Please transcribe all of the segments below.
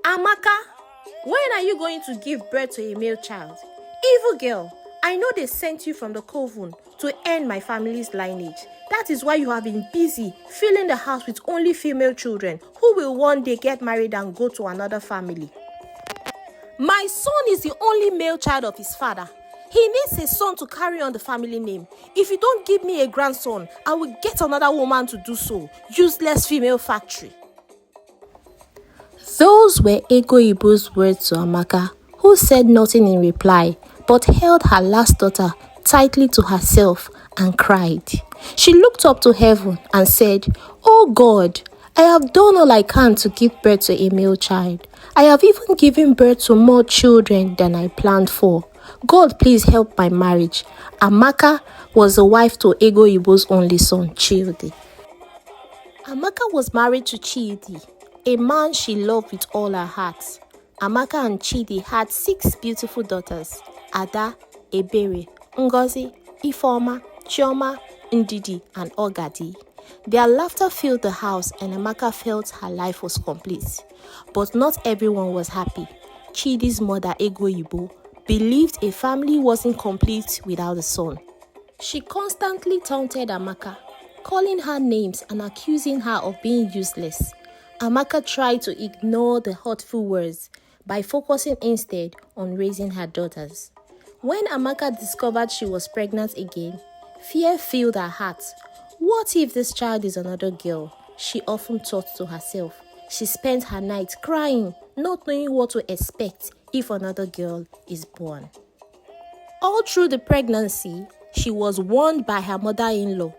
Amaka, when are you going to give birth to a male child? Evil girl, I know they sent you from the coven to end my family's lineage. That is why you have been busy filling the house with only female children who will one day get married and go to another family. My son is the only male child of his father. He needs a son to carry on the family name. If you don't give me a grandson, I will get another woman to do so. Useless female factory. Those were Ego Ibu's words to Amaka, who said nothing in reply, but held her last daughter tightly to herself and cried. She looked up to heaven and said, "Oh God, I have done all I can to give birth to a male child. I have even given birth to more children than I planned for. God, please help my marriage." Amaka was the wife to Ego Ibu's only son, Chidi. Amaka was married to Chidi, a man she loved with all her heart. Amaka and Chidi had 6 beautiful daughters: Ada, Ebere, Ngozi, Ifeoma, Chioma, Ndidi, and Ogadi. Their laughter filled the house and Amaka felt her life was complete. But not everyone was happy. Chidi's mother, Ego Ibu, believed a family wasn't complete without a son. She constantly taunted Amaka, calling her names and accusing her of being useless. Amaka tried to ignore the hurtful words by focusing instead on raising her daughters. When Amaka discovered she was pregnant again, fear filled her heart. What if this child is another girl? She often thought to herself. She spent her night crying, not knowing what to expect if another girl is born. All through the pregnancy, she was warned by her mother-in-law.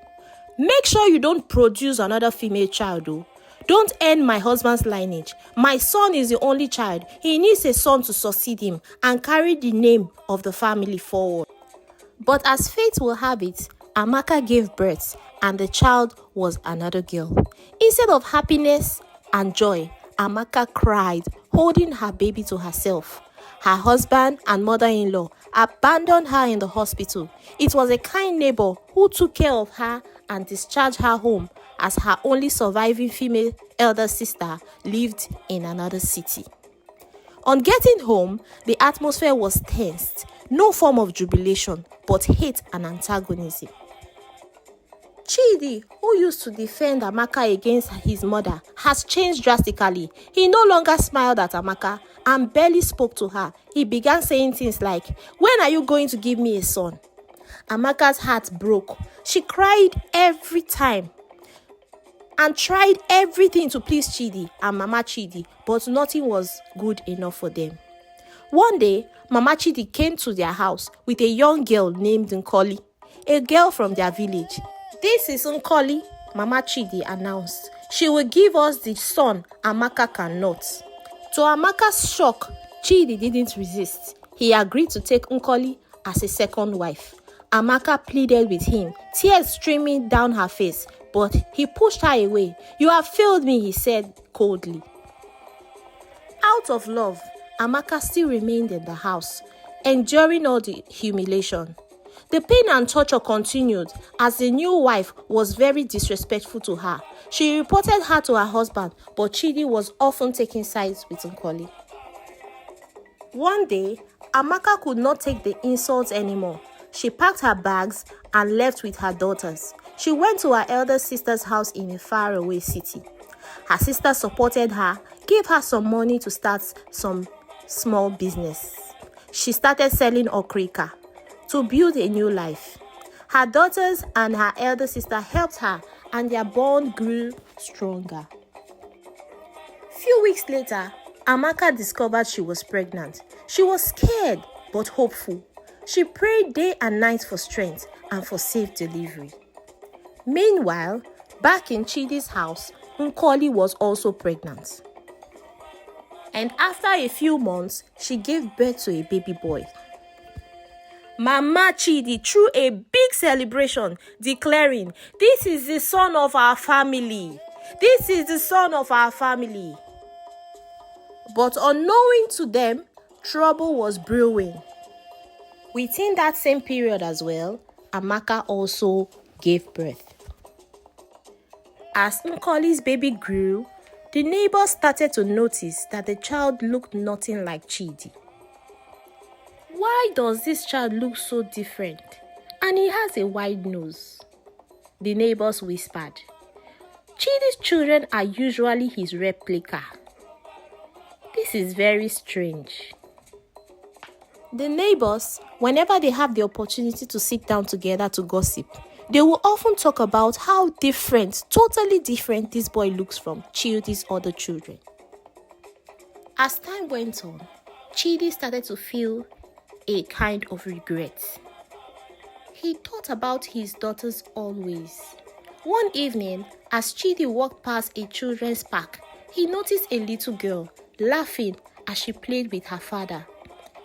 "Make sure you don't produce another female child, though. Don't end my husband's lineage. My son is the only child. He needs a son to succeed him and carry the name of the family forward." But as fate will have it, Amaka gave birth and the child was another girl. Instead of happiness and joy, Amaka cried, holding her baby to herself. Her husband and mother-in-law abandoned her in the hospital. It was a kind neighbor who took care of her and discharged her home, as her only surviving female elder sister lived in another city. On getting home, the atmosphere was tensed. No form of jubilation, but hate and antagonism. Chidi, who used to defend Amaka against his mother, has changed drastically. He no longer smiled at Amaka and barely spoke to her. He began saying things like, "When are you going to give me a son?" Amaka's heart broke. She cried every time and tried everything to please Chidi and Mama Chidi, but nothing was good enough for them. One day, Mama Chidi came to their house with a young girl named Nkoli, a girl from their village. "This is Nkoli," Mama Chidi announced. "She will give us the son Amaka cannot." To Amaka's shock, Chidi didn't resist. He agreed to take Nkoli as a second wife. Amaka pleaded with him, tears streaming down her face, but he pushed her away. "You have failed me," he said coldly. Out of love, Amaka still remained in the house, enduring all the humiliation. The pain and torture continued as the new wife was very disrespectful to her. She reported her to her husband, but Chidi was often taking sides with Nkoli. One day, Amaka could not take the insults anymore. She packed her bags and left with her daughters. She went to her elder sister's house in a faraway city. Her sister supported her, gave her some money to start some small business. She started selling okrika to build a new life. Her daughters and her elder sister helped her, and their bond grew stronger. Few weeks later, Amaka discovered she was pregnant. She was scared but hopeful. She prayed day and night for strength and for safe delivery. Meanwhile, back in Chidi's house, Nkoli was also pregnant. And after a few months, she gave birth to a baby boy. Mama Chidi threw a big celebration, declaring, "This is the son of our family. This is the son of our family." But unknowing to them, trouble was brewing. Within that same period as well, Amaka also gave birth. As Nkoli's baby grew, The neighbors started to notice that the child looked nothing like Chidi. Why does this child look so different? And he has a wide nose. The neighbors whispered. Chidi's children are usually his replica. This is very strange. The neighbors, whenever they have the opportunity to sit down together to gossip, they will often talk about how totally different this boy looks from Chidi's other children. As time went on, Chidi started to feel a kind of regret. He thought about his daughters always. One evening, as Chidi walked past a children's park, he noticed a little girl laughing as she played with her father.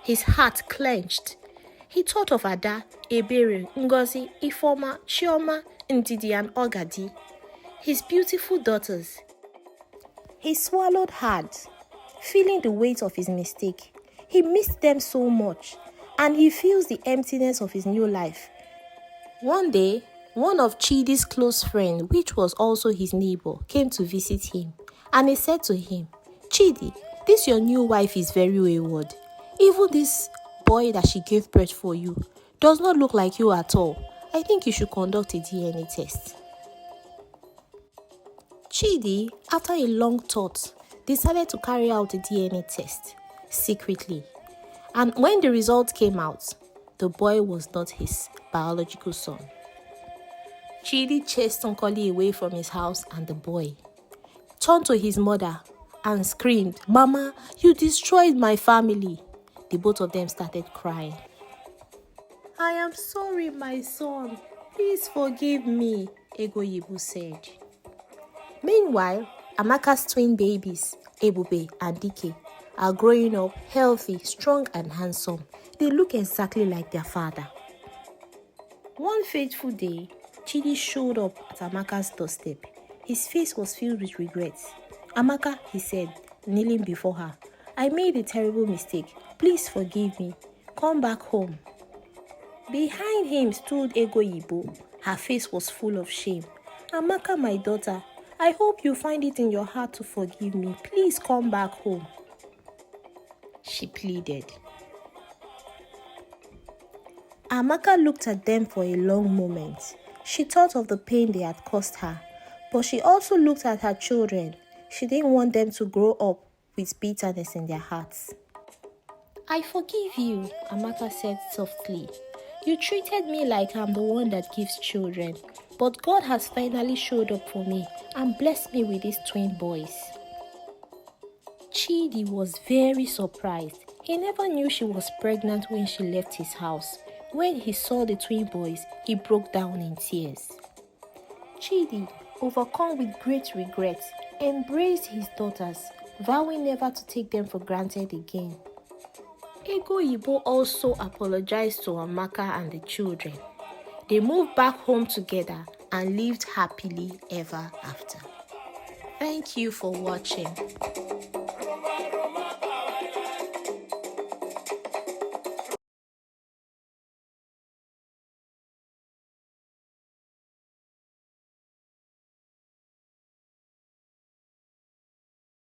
His heart clenched. He thought of Ada, Ebere, Ngozi, Ifoma, Chioma, Ndidi, and Ogadi, his beautiful daughters. He swallowed hard, feeling the weight of his mistake. He missed them so much, and he feels the emptiness of his new life. One day, one of Chidi's close friends, which was also his neighbor, came to visit him, and he said to him, Chidi, this your new wife is very wayward. Even this boy that she gave birth for you does not look like you at all. I think you should conduct a DNA test. Chidi, after a long thought, decided to carry out a DNA test secretly. And when the result came out, the boy was not his biological son. Chidi chased Nkoli away from his house and the boy turned to his mother and screamed, Mama, you destroyed my family. The both of them started crying. I am sorry, my son. Please forgive me, Egoyibu said. Meanwhile, Amaka's twin babies, Ebube and Dike, are growing up healthy, strong and handsome. They look exactly like their father. One fateful day, Chidi showed up at Amaka's doorstep. His face was filled with regret. Amaka, he said, kneeling before her, I made a terrible mistake. Please forgive me. Come back home. Behind him stood Egoyibo. Her face was full of shame. Amaka, my daughter, I hope you find it in your heart to forgive me. Please come back home. She pleaded. Amaka looked at them for a long moment. She thought of the pain they had caused her, but she also looked at her children. She didn't want them to grow up with bitterness in their hearts. I forgive you, Amaka said softly. You treated me like I'm the one that gives children, but God has finally showed up for me and blessed me with these twin boys. Chidi was very surprised. He never knew she was pregnant when she left his house. When he saw the twin boys, he broke down in tears. Chidi, overcome with great regret, embraced his daughters, vowing never to take them for granted again. Egoyibo also apologized to Amaka and the children. They moved back home together and lived happily ever after. Thank you for watching.